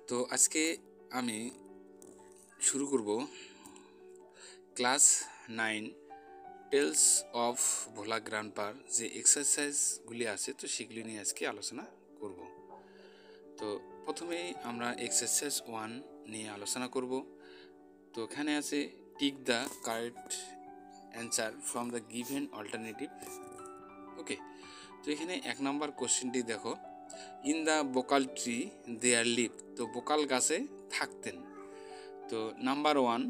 তো আজকে আমি শুরু করব ক্লাস 9 টেলস অফ ভোলা গ্র্যান্ডপার যে এক্সারসাইজগুলি আছে তো সেগুলি নিয়ে আজকে আলোচনা করব। তো প্রথমেই আমরা এক্সারসাইজ 1 নিয়ে আলোচনা করব। তো এখানে আছে tick the correct answer from the given alternative. Okay, তো এখানে 1 নম্বর কোশ্চেনটি দেখো, in the bakul tree there live. তো বোকাল গাছে থাকতেন। তো নাম্বার 1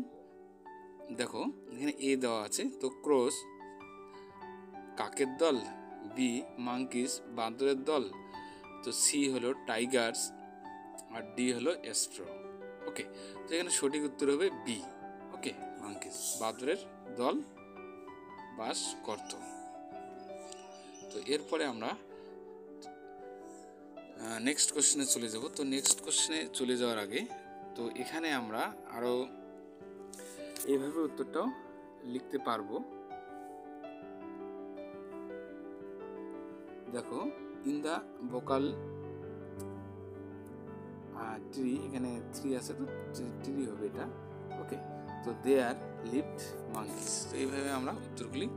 দেখো এখানে এ দেওয়া আছে, তো ক্রোস কাকের দল, বি মাঙ্কিস বাঁদরের দল, তো সি হলো টাইগার্স, আর ডি হলো স্ট্র। ওকে, তো এখানে সঠিক উত্তর হবে বি। ওকে, মাঙ্কিস বাঁদরের দল বাস করত। তো এরপরে আমরা নেক্সট কোশ্চেনে চলে যাব। তো নেক্সট কোশ্চেনে চলে যাওয়ার আগে তো এখানে আমরা আরও এইভাবে উত্তরটাও লিখতে পারবো। দেখো, ইন দ্য ভোকাল ট্রি, এখানে থ্রি আছে তো ট্রি হবে এটা। ওকে, তো দেয়ার লিভড মাঙ্কিস। তো এইভাবে আমরা উত্তরগুলি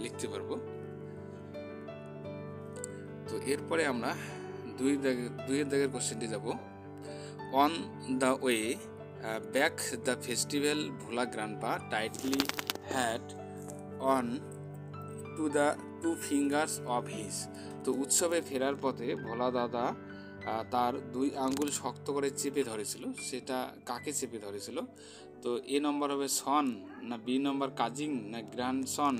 লিখতে পারবো। তো এরপরে আমরা দুইয়ের দাগের কোশ্চেনটি যাব। On the way back the festival Bhola grandpa tightly had on to the two fingers of his. তো উৎসবে ফেরার পথে ভোলা দাদা তার 2 আঙ্গুল শক্ত করে চেপে ধরেছিল। সেটা কাকে চেপে ধরেছিল? তো এ নম্বর হবে সন, না বি নম্বর কাজিন, না গ্র্যান্ডসন,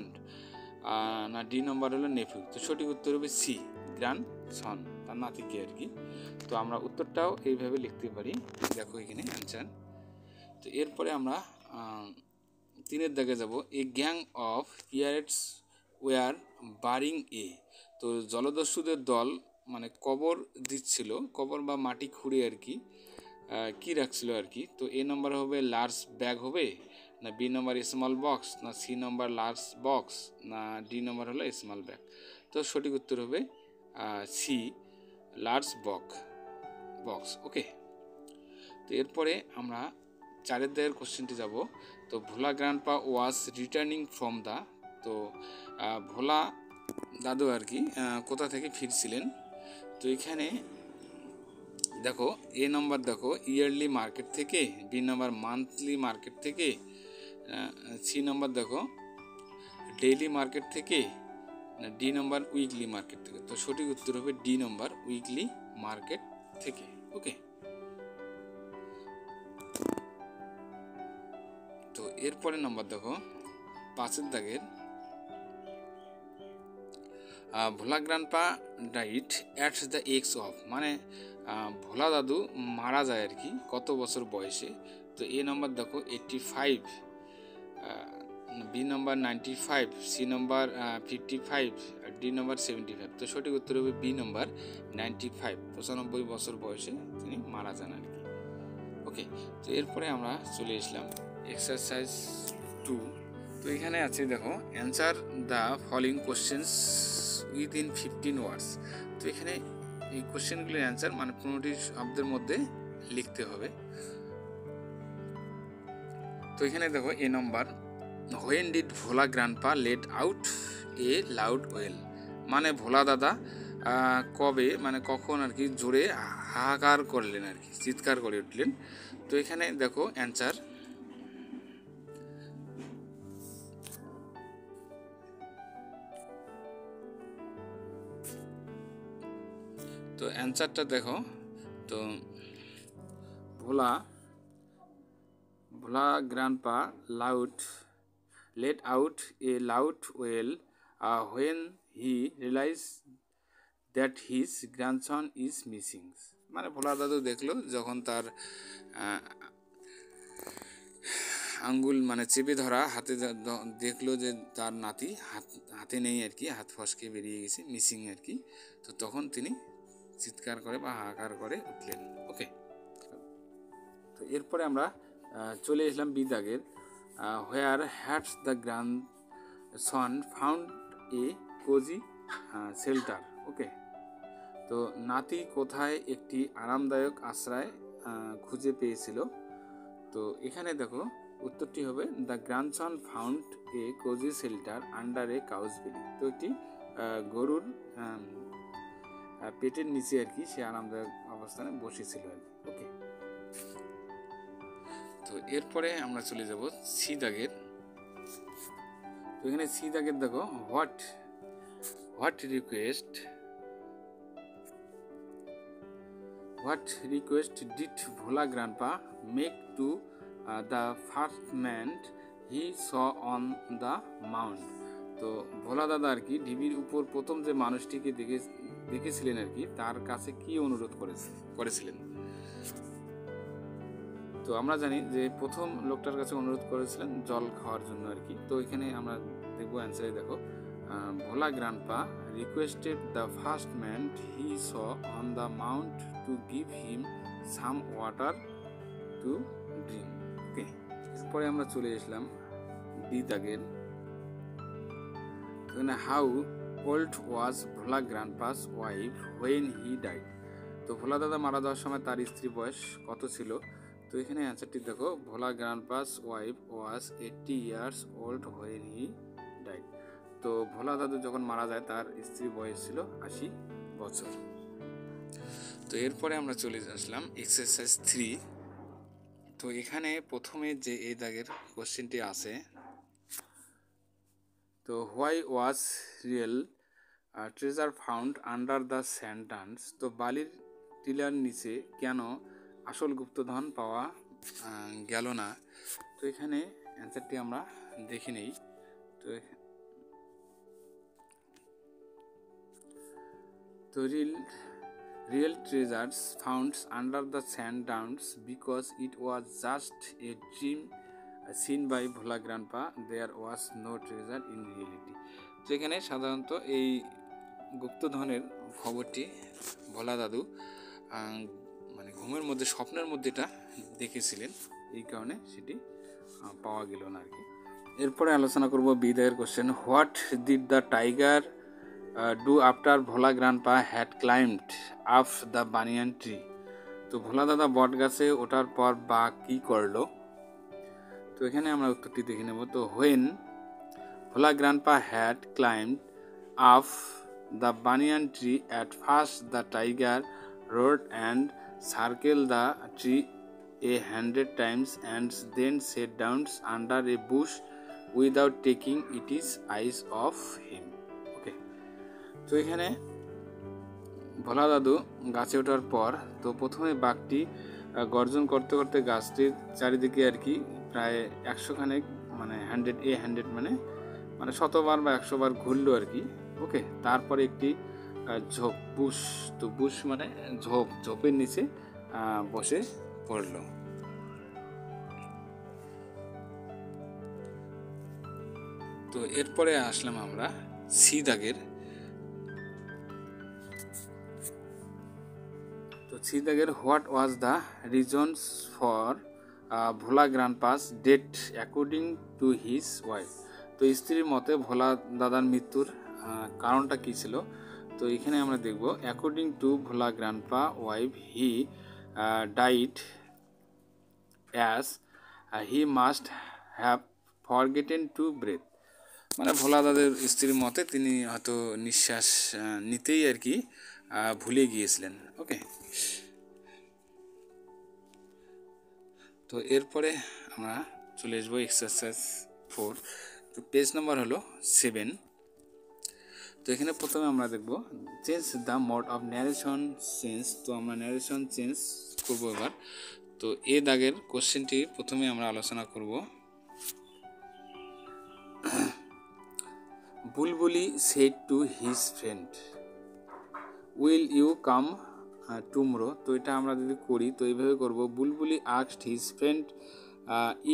না ডি নম্বর হলো নেফিউ। তো সঠিক উত্তর হবে সি, গ্র্যান্ডসন, তার নাতিকে আর কি। তো আমরা উত্তরটাও এইভাবে লিখতে পারি। দেখো এখানে অ্যান্সার। তো এরপরে আমরা 3-এর দাগে যাব। A gang of pirates were barring a. তো জলদস্যুদের দল মানে কবর দিচ্ছিল, কবর বা মাটি খুঁড়ে আর কি, কী রাখছিল আর কি। তো এ নম্বর হবে লার্জ ব্যাগ হবে, না বি নম্বর স্মল বক্স, না সি নম্বর লার্জ বক্স, না ডি নম্বর হলো স্মল ব্যাগ। তো সঠিক উত্তর হবে সি, লার্জ বক্স। ওকে, তো এরপরে আমরা 4-এর দাগের কোশ্চেনটি যাব। তো Bhola grandpa was returning from the. তো ভোলা দাদু আর কি কোথা থেকে ফিরছিলেন? তো এখানে দেখো এ নম্বর দেখো ইয়ারলি মার্কেট থেকে, বি নম্বর মান্থলি মার্কেট থেকে, সি নম্বর দেখো ডেইলি মার্কেট থেকে, ডি নম্বর উইকলি মার্কেট থেকে। তো সঠিক উত্তর হবে ডি নম্বর উইকলি মার্কেট থেকে। ওকে, তো এরপরে নম্বর দেখো 5-এর দাগের, ভোলা গ্র্যান্ডপা ডাইট অ্যাট দ্য এক্স অফ, মানে ভোলা দাদু মারা যায় আর কি কত বছর বয়সে? তো এ নম্বর দেখো 85, বি নম্বর 95, সি নম্বর 55, আর ডি নম্বর 75। তো সঠিক উত্তর হবে বি নম্বর 95, 95 বছর বয়সে তিনি মারা যান আর কি। ওকে, তো এরপরে আমরা চলে আসলাম এক্সারসাইজ 2। তো এখানে আছে দেখো, answer the following questions within 15 ওয়ার্ডস। তো এখানে এই কোশ্চেনগুলির অ্যান্সার মানে 15টি শব্দের মধ্যে লিখতে হবে। তো এখানে দেখো A number, when did Bhola grandpa let out a loud wail, মানে ভোলা দাদা কবে মানে কখন আর কি জোরে হাহাকার করলেন আর কি, চিৎকার করে উঠলেন। তো এখানে দেখো অ্যান্সার, তো অ্যান্সারটা দেখো, তো Bhola grandpa let out a loud wail when he realized that his grandson is missing। মানে ভোলা দাদু দেখলো যখন তার আঙ্গুল মানে চেপে ধরা হাতে দেখলো যে তার নাতি হাতে নেই আর কি, হাত ফসকে বেরিয়ে গেছে, মিসিং আর কি। তো তখন তিনি চিৎকার করে বা হাহাকার করে উঠলেন। ওকে, তো এরপরে আমরা চলে এসলাম বি দাগের, where had the grandson found a cosy shelter. Okay, তো নাতি কোথায় একটি আরামদায়ক আশ্রয় খুঁজে পেয়েছিল। তো এখানে দেখো উত্তরটি হবে the grandson found a cosy shelter under a cow's belly. তো একটি গরুর পেটের নিচে আর কি সে আরামদায়ক অবস্থানে বসেছিল আর কি। ওকে, তো এরপরে আমরা চলে যাব সি দাগের। তো এখানে সি দাগের দেখো what request did Bhola grandpa make to the first man he saw on the Mount. তো ভোলা দাদা আর কি ঢিবির উপর প্রথম যে মানুষটিকে দেখেছিলেন আর কি তার কাছে কি অনুরোধ করেছিলেন। তো আমরা জানি যে প্রথম লোকটার কাছে অনুরোধ করেছিলেন জল খাওয়ার জন্য আর কি। তো এখানে আমরা দেখবো অ্যান্সারে দেখো Bhola grandpa requested the first man he saw on the mount to give him some water to drink. Okay, এরপরে আমরা চলে আসলাম ডি দাগের। How old was Bhola grandpa's wife when he died. তো ভোলা দাদা মারা যাওয়ার সময় তার স্ত্রী বয়স কত ছিল। তো এখানে অ্যান্সারটি দেখো Bhola grandpa's wife was 80 years old when he died. তো ভোলা দাদু যখন মারা যায় তার স্ত্রী বয়স ছিল 80 বছর। তো এরপরে আমরা চলে আসলাম এক্সারসাইজ 3। তো এখানে প্রথমে যে এই দাগের কোশ্চেনটি আছে, তো why was real treasure found under the sand dunes. তো বালির টিলার নিচে কেন আসল গুপ্তধন পাওয়া গেল না। তো এখানে অ্যান্সারটি আমরা দেখে নেই। তো real treasures found under the sand dunes because it was just a dream seen by Bhola Grandpa. There was no treasure in reality. তো এখানে সাধারণত এই গুপ্তধনের খবরটি ভোলা দাদু মানে ঘুমের মধ্যে স্বপ্নের মধ্যে এটা দেখেছিলেন, এই কারণে সেটি পাওয়া গেল না আর কি। এরপরে আলোচনা করব বি দাগের question, what did the tiger do after Bhola grandpa had climbed up the banyan tree. তো ভোলা দাদা বট গাছে ওঠার পর বাঘ কি করলো। তো এখানে আমরা উত্তরটি দেখে নেব। তো when Bhola grandpa had climbed up the banyan tree at first the tiger road and circle the tree 100 times and then sat down under a bush without taking its eyes off him. ওকে, তো এখানে ভোলা দাদু গাছে ওঠার পর তো প্রথমে বাঘটি গর্জন করতে করতে গাছটির চারিদিকে আর কি প্রায় 100 খানেক মানে 100 মানে 100 বার বা 100 বার ঘুরলো আর কি। ওকে, তারপরে একটি ঝোপ বুশ মানে ঝোপের নিচে বসে পড়লো। তো এরপরে আসলাম আমরা সি দাগের। তো সি দাগের what was the reasons for Bhola grandpa's death according to his wife. তো স্ত্রীর মতে ভোলা দাদার মৃত্যুর কারণটা কী ছিল। তো এখানে আমরা দেখব according to Bhola grandpa wife he died as he must have forgotten to breathe. মানে ভোলা দাদের স্ত্রীর মতে তিনি হয়তো নিঃশ্বাস নিতেই আর কি ভুলে গিয়েছিলেন। ওকে, তো এরপরে আমরা চলে আসবো এক্সারসাইজ 4। তো পেজ নাম্বার হলো 7। তো এখানে প্রথমে আমরা দেখব change the mode of narration change. তো আমরা ন্যারেশন চেঞ্জ করবো এবার। তো এ দাগের কোশ্চেনটি প্রথমে আমরা আলোচনা করব। বুলবুলি said to his friend, will you come tomorrow। তো এটা আমরা যদি করি তো এইভাবে করব, বুলবুলি asked his friend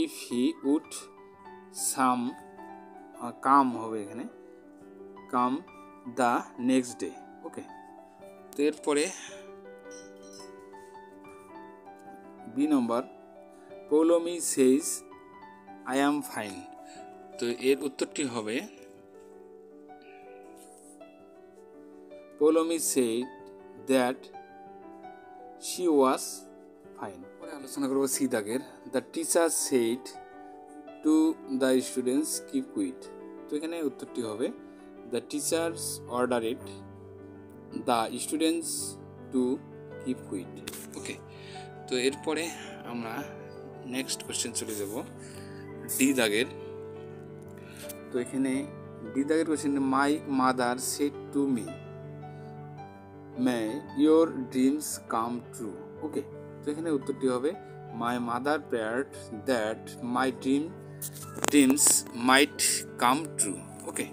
if he would come হবে এখানে come the next day। Okay, তো এরপরে B number, Poulami says I am fine। তো এর উত্তরটি হবে Ptolemy said that she was fine. পরে আলোচনা করবো সি দাগের, the teacher said to the students keep quiet. তো এখানে উত্তরটি হবে the teachers ordered the students to keep quiet. Okay, তো এরপরে আমরা নেক্সট কোশ্চেন চলে যাব ডি দাগের। তো এখানে ডি দাগের question, my mother said to me may your dreams come true. Okay, তো এখানে উত্তরটি হবে my mother prayed that my dreams might come true. Okay,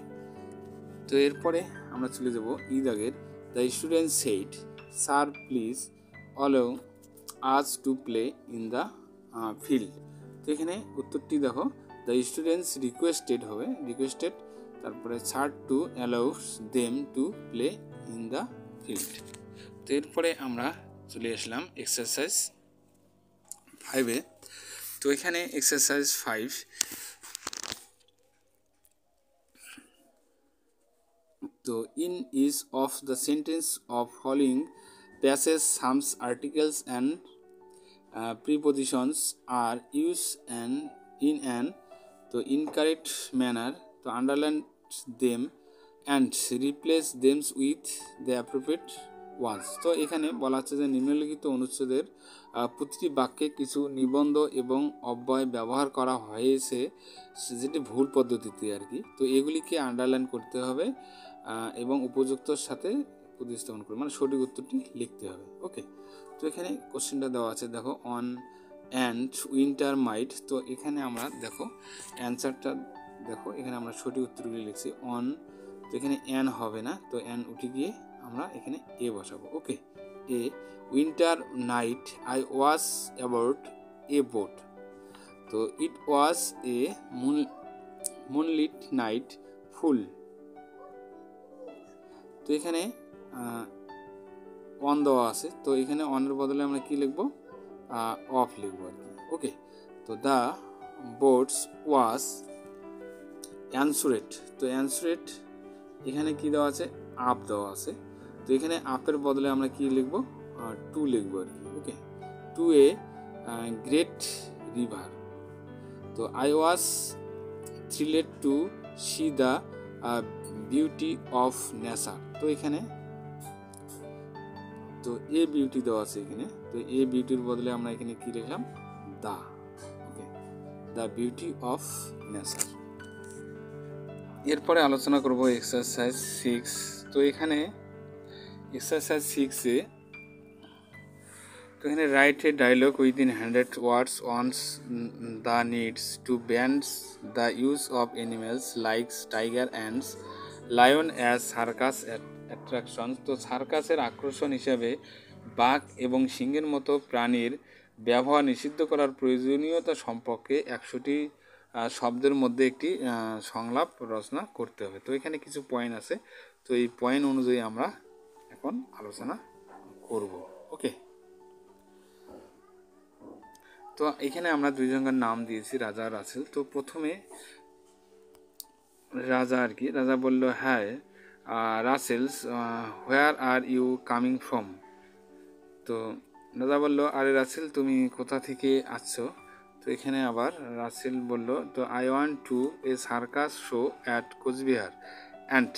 তো এরপরে আমরা চলে যাব ই দাগের, the student said sir please allow us to play in the field. তো এখানে উত্তরটি দেখো, দ্য স্টুডেন্টস রিকোয়েস্টেড হবে, রিকোয়েস্টেড তারপরে sir to allows them to play in the field. তো এরপরে আমরা চলে আসলাম এক্সারসাইজ 5-এ। তো এখানে এক্সারসাইজ 5, তো in is of the sentence of following passage some articles and prepositions are used in an তো incorrect manner, তো underline them and replace them with the appropriate ones। তো এখানে বলা হচ্ছে যে নিম্নলিখিত অনুচ্ছেদের প্রতিটি বাক্যে কিছু নিবন্ধ এবং অব্যয় ব্যবহার করা হয়েছে যেটি ভুল পদ্ধতিতে আর কি। তো এগুলিকে আন্ডারলাইন করতে হবে এবং উপযুক্তর সাথে প্রতিস্থাপন করে, মানে সঠিক উত্তরটি লিখতে হবে। ওকে, তো এখানে কোশ্চেনটা দেওয়া আছে দেখো, অন অ্যান্ড উইন্টার মাইট। তো এখানে আমরা দেখো অ্যান্সারটা দেখো, এখানে আমরা সঠিক উত্তরগুলি লিখছি অন, তো এখানে অ্যান হবে না, তো অ্যান উঠে গিয়ে আমরা এখানে এ বসাবো। Okay, a winter night I was about a boat. তো it was A moonlit night ফুল। তো এখানে অন দেওয়া আছে, তো এখানে অনের বদলে আমরা কি লিখবো, অফ লিখবো আর কি। ওকে, তো দ্য বোটস ওয়াজ অ্যানসুরেট। তো অ্যানসুরেট এখানে কি দেওয়া আছে, আপ দেওয়া আছে, তো এখানে আপের বদলে আমরা কি লিখবো, টু লিখবো আর কি। Okay, to a great river. তো I was thrilled to see the beauty of nature. তো এখানে তো এ বিউটি দেওয়া আছে এখানে, তো এ বিউটির বদলে আমরা এখানে কি লিখলাম, দা। ওকে, দ্য বিউটি অফ নেচার। এরপরে আলোচনা করব এক্সারসাইজ 6। তো এখানে এক্সারসাইজ 6-এ তো এখানে write a dialogue within 100 words on the needs to band the use of animals likes tiger and lion as circus attraction. তো সার্কাসের আকর্ষণ হিসাবে বাঘ এবং সিংহের মতো প্রাণীর ব্যবহার নিষিদ্ধ করার প্রয়োজনীয়তা সম্পর্কে 100টি শব্দের মধ্যে একটি সংলাপ রচনা করতে হবে। তো এখানে কিছু পয়েন্ট আছে, তো এই পয়েন্ট অনুযায়ী আমরা এখন আলোচনা করব। ওকে, তো এখানে আমরা দুইজনের নাম দিয়েছি, রাজা রাসেল। তো প্রথমে রাজা আর কি, রাজা বলল, হ্যাঁ রাসেলস হোয়ার আর ইউ কামিং ফ্রম। তো রাজা বলল, আরে রাসেল তুমি কোথা থেকে আসছো। তো এখানে আবার রাসেল বলল, তো I want to a circus show at Coochbehar and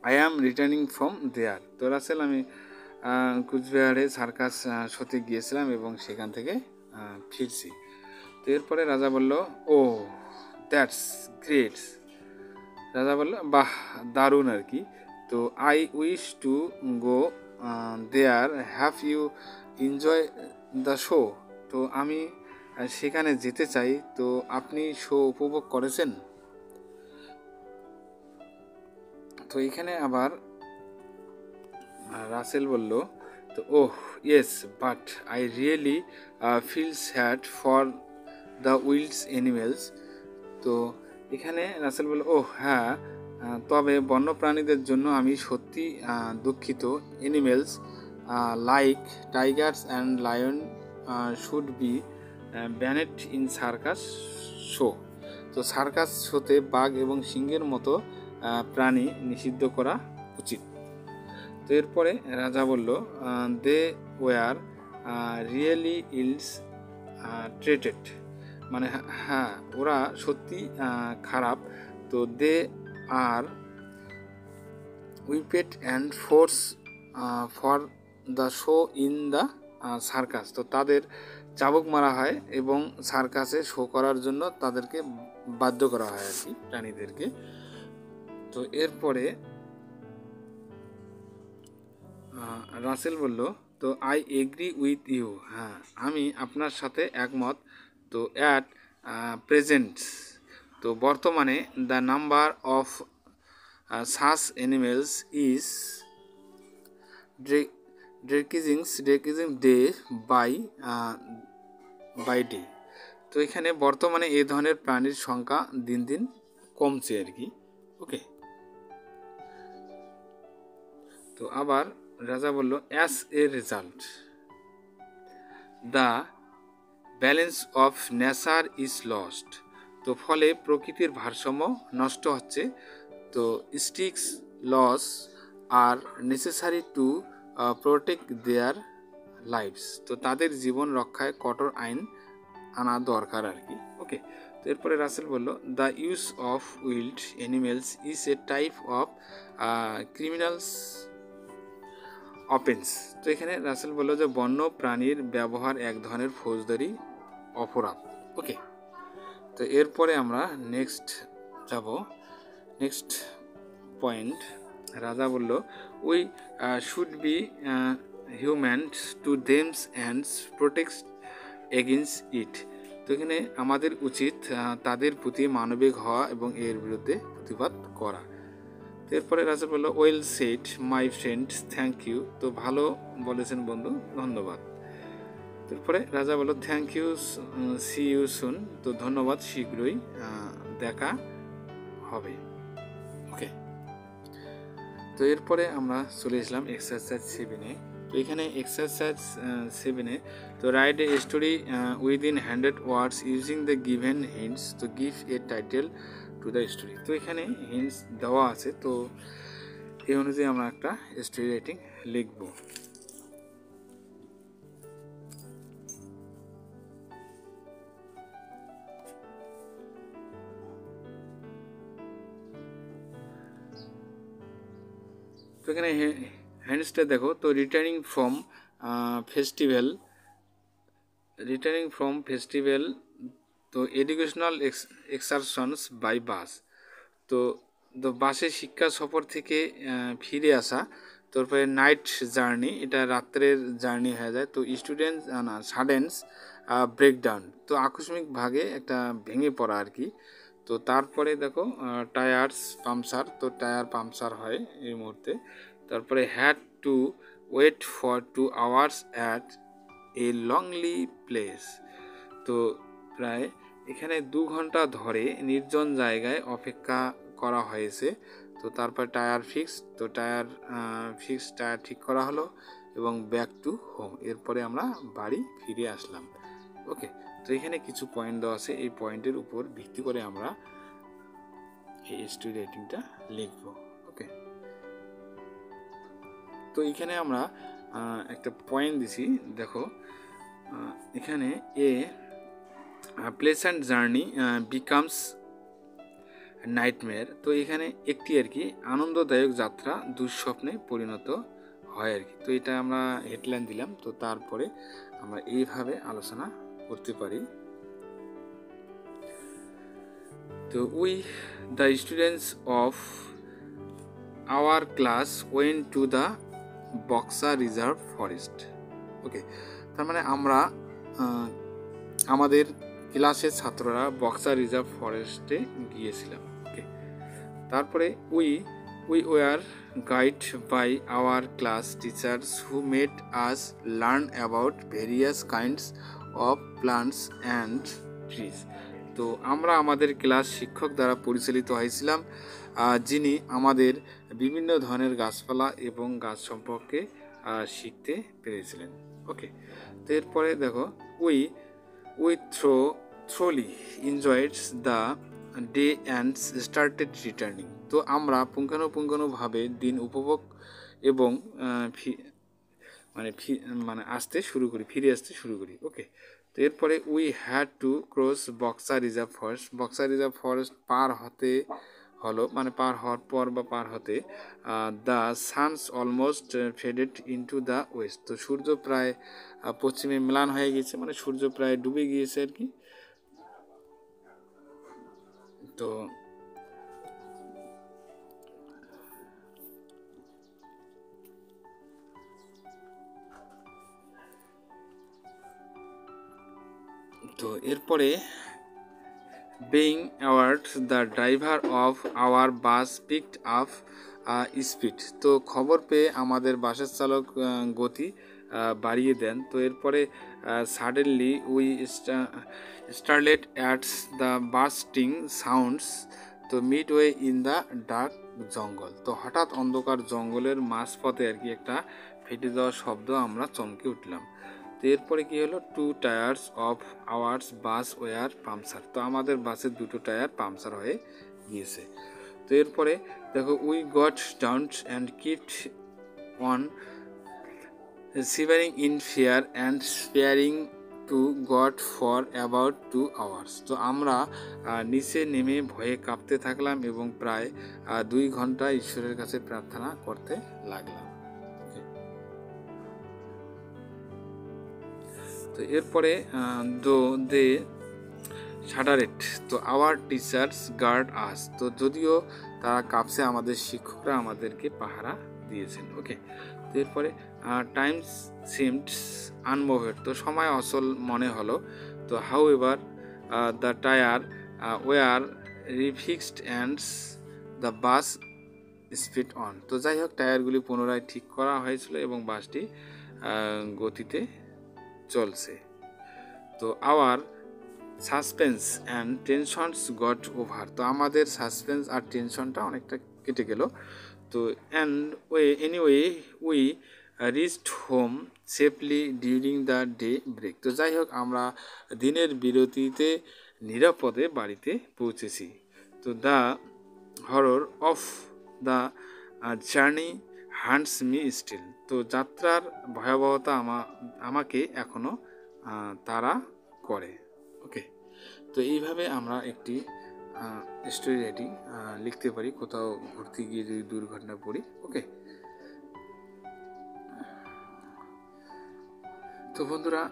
I am returning from there. তো রাসেল আমি কুচবিহারে সার্কাস শোতে গিয়েছিলাম এবং সেখান থেকে ফিরছি। তো এরপরে রাজা বলল, ও দ্যাটস গ্রেট। রাজা বলল, বাহ দারুণ আর কি। তো I wish to go there, have you enjoy the show. তো আমি সেখানে যেতে চাই, তো আপনি শো উপভোগ করেছেন। তো এখানে আবার রাসেল বলল, তো oh yes but I really feel sad for the wild animals. তো এখানে রাসেল বলল, ও হ্যাঁ তবে বন্যপ্রাণীদের জন্য আমি সত্যি দুঃখিত। Animals like tigers and lion should be banned in circus show. তো সার্কাস শোতে বাঘ এবং সিংহের মতো প্রাণী নিষিদ্ধ করা উচিত। তো এরপরে রাজা বলল, they were really ills treated, মানে হ্যাঁ ওরা সত্যি খারাপ। তো they are whipped and force for the show in the circus. তো তাদের চাবুক মারা হয় এবং সার্কাসে শো করার জন্য তাদেরকে বাধ্য করা হয় আর কি, প্রাণীদেরকে। তো এরপরে রাসেল বলল, তো আই এগ্রি উইথ ইউ, হ্যাঁ আমি আপনার সাথে একমত। তো অ্যাট প্রেজেন্ট, তো বর্তমানে the number of such animals is decreasing day by day. তো এখানে বর্তমানে এই ধরনের প্রাণীর সংখ্যা দিন দিন কমছে আর কি। ওকে, তো আবার রাজা বলল, as a result the balance of nature is lost. তো ফলে প্রকৃতির ভারসাম্য নষ্ট হচ্ছে। তো strict laws are necessary to protect their lives. তো তাদের জীবন রক্ষায় কঠোর আইন আনা দরকার আর কি। ওকে, তো এরপরে রাসেল বলল, the use of wild animals is a type of criminals offence. তো এখানে রাসেল বলল যে বন্য প্রাণীর ব্যবহার এক ধরনের ফৌজদারি অপরাধ। ওকে, তো এরপরে আমরা নেক্সট যাব। নেক্সট পয়েন্ট, রাজা বলল, we should be human to them and protect against it. তো এখানে আমাদের উচিত তাদের প্রতি মানবিক হওয়া এবং এর বিরুদ্ধে প্রতিবাদ করা। তো এরপরে রাজা বলল, well said my friend, thank you. তো ভালো বলেছেন বন্ধু, ধন্যবাদ। তারপরে রাজা বলল, thank you, see you soon. তো ধন্যবাদ, শীঘ্রই দেখা হবে। ওকে, তো এরপরে আমরা চলে এসলাম এক্সারসাইজ 7-এ। তো এখানে এক্সারসাইজ 7-এ, তো write a story within 100 words using the given hints. তো give a title to the story. তো এখানে হিন্টস দেওয়া আছে, তো এই অনুযায়ী আমরা একটা স্টোরি রাইটিং লিখব। তো এখানে হ্যান্ডসটা দেখো, তো রিটার্নিং ফ্রম ফেস্টিভ্যাল, তো এডুকেশনাল এক্সারশনস বাই বাস। তো বাসে শিক্ষা সফর থেকে ফিরে আসা। তারপরে নাইট জার্নি, এটা রাত্রের জার্নি হয়ে যায়। তো স্টুডেন্টস সাডেন্স ব্রেকডাউন, তো আকস্মিক ভাগে একটা ভেঙে পড়া আর কি। তো তারপরে দেখো টায়ার্স পাংচার, তো টায়ার পাংচার হয় এই মুহূর্তে। তারপরে had to wait for 2 hours at a lonely place. তো প্রায় এখানে 2 ঘন্টা ধরে নির্জন জায়গায় অপেক্ষা করা হয়েছে। তো তারপর টায়ার ফিক্স, তো টায়ার ঠিক করা হলো এবং ব্যাক টু হোম, এরপরে আমরা বাড়ি ফিরে আসলাম। ওকে, তো এখানে কিছু পয়েন্ট দেওয়া আছে, এই পয়েন্টের উপর ভিত্তি করে আমরা এই স্টোরি রাইটিংটা লিখব। ওকে, তো এখানে আমরা একটা পয়েন্ট দিছি, দেখো এখানে এ প্লেসেন্ট জার্নি বিকামস নাইটমেয়ার। তো এখানে একটি আর কি আনন্দদায়ক যাত্রা দুঃস্বপ্নে পরিণত হয় আর কি। তো এটা আমরা হেডলাইন দিলাম। তো তারপরে আমরা এইভাবে আলোচনা করতে পারি। তো we the students of our class went to the Buxa reserve forest. Okay, তার মানে আমরা আমাদের ক্লাসের ছাত্ররা বক্সা রিজার্ভ ফরেস্টে গিয়েছিলাম। ওকে, তারপরে we were guide by our class teachers who made us learn about various kinds of plants and trees. তো আমরা আমাদের ক্লাস শিক্ষক দ্বারা পরিচালিত হয়েছিলাম, যিনি আমাদের বিভিন্ন ধরনের গাছপালা এবং গাছ সম্পর্কে শিখতে পেরেছিলেন। ওকে, তো এরপরে দেখো we thoroughly enjoyed the day and started returning. তো আমরা পুঙ্খানুপুঙ্খানুভাবে দিন উপভোগ এবং মানে আসতে শুরু করি, ফিরে আসতে শুরু করি। ওকে, তো এরপরে we had to cross Buxa reserve forest. Buxa reserve forest পার হতে হলো, মানে পার হওয়ার পর বা পার হতে the sun's almost faded into the west. তো সূর্য প্রায় পশ্চিমে ম্লান হয়ে গিয়েছে, মানে সূর্য প্রায় ডুবে গিয়েছে আর কি। তো তো এরপরে being award the driver of our bus picked up speed. তো খবর পেয়ে আমাদের বাসের চালক গতি বাড়িয়ে দেন। তো এরপরে suddenly we startled at the bursting sounds, তো midway in the dark jungle. তো হঠাৎ অন্ধকার জঙ্গলের মাঝপথে আর কি একটা ফেটে যাওয়ার শব্দ আমরা চমকে উঠলাম। তো এরপরে কী হলো, 2 tyres of ours bus were puncture. তো আমাদের বাসের 2টো টায়ার পাংচার হয়ে গিয়েছে। তো এরপরে দেখো, we got down and kept on shivering in fear and sparing two god for about 2 hours. তো আমরা নিচে নেমে ভয়ে কাঁপতে থাকলাম এবং প্রায় 2 ঘন্টা ঈশ্বরের কাছে প্রার্থনা করতে লাগলাম। তো এরপরে দে শাডারেট, তো আওয়ার টিচার্স গার্ড আস। তো যদিও তারা কাঁপছে, আমাদের শিক্ষকরা আমাদেরকে পাহারা দিয়েছেন। ওকে, তো এরপরে টাইমস সিমড আনমুভড। তো সময় অচল মনে হলো। তো however the tyre were refixed and the bus speed on. তো যাই হোক, টায়ারগুলি পুনরায় ঠিক করা হয়েছিল এবং বাসটি গতিতে চলছে। তো our suspense and tensions got over. তো আমাদের সাসপেন্স আর টেনশনটা অনেকটা কেটে গেল। তো anyway we reached home safely during the day break. তো যাই হোক, আমরা দিনের বিরতিতে নিরাপদে বাড়িতে পৌঁছেছি। তো the horror of the journey haunts me still. তো যাত্রার ভয়াবহতা আমাকে এখনও তাড়া করে। ওকে, তো এইভাবে আমরা একটি স্টোরি রাইটিং লিখতে পারি কোথাও ঘুরতে গিয়ে যদি দুর্ঘটনা পড়ি। ওকে, তো বন্ধুরা,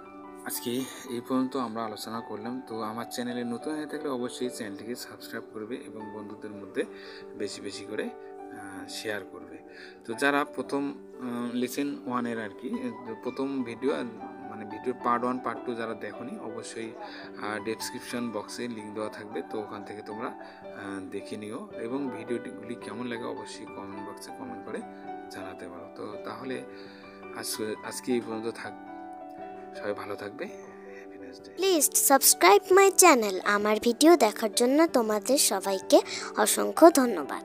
আজকে এই পর্যন্ত আমরা আলোচনা করলাম। তো আমার চ্যানেলে নতুন হয়ে থাকলে অবশ্যই চ্যানেলটিকে সাবস্ক্রাইব করবে এবং বন্ধুদের মধ্যে বেশি বেশি করে শেয়ার করবে। তো যারা প্রথম লেসন 1-এর আর কি প্রথম ভিডিও, মানে ভিডিও পার্ট 1 পার্ট 2 যারা দেখোনি, অবশ্যই ডেসক্রিপশন বক্সে লিঙ্ক দেওয়া থাকবে। তো ওখান থেকে তোমরা দেখে নিও এবং ভিডিওগুলি কেমন লাগে অবশ্যই কমেন্ট বক্সে কমেন্ট করে জানাতে পারো। তো তাহলে আজকে এই পর্যন্ত থাক, সবাই ভালো থাকবে। Please subscribe my channel. আমার ভিডিও দেখার জন্য তোমাদের সবাইকে অসংখ্য ধন্যবাদ।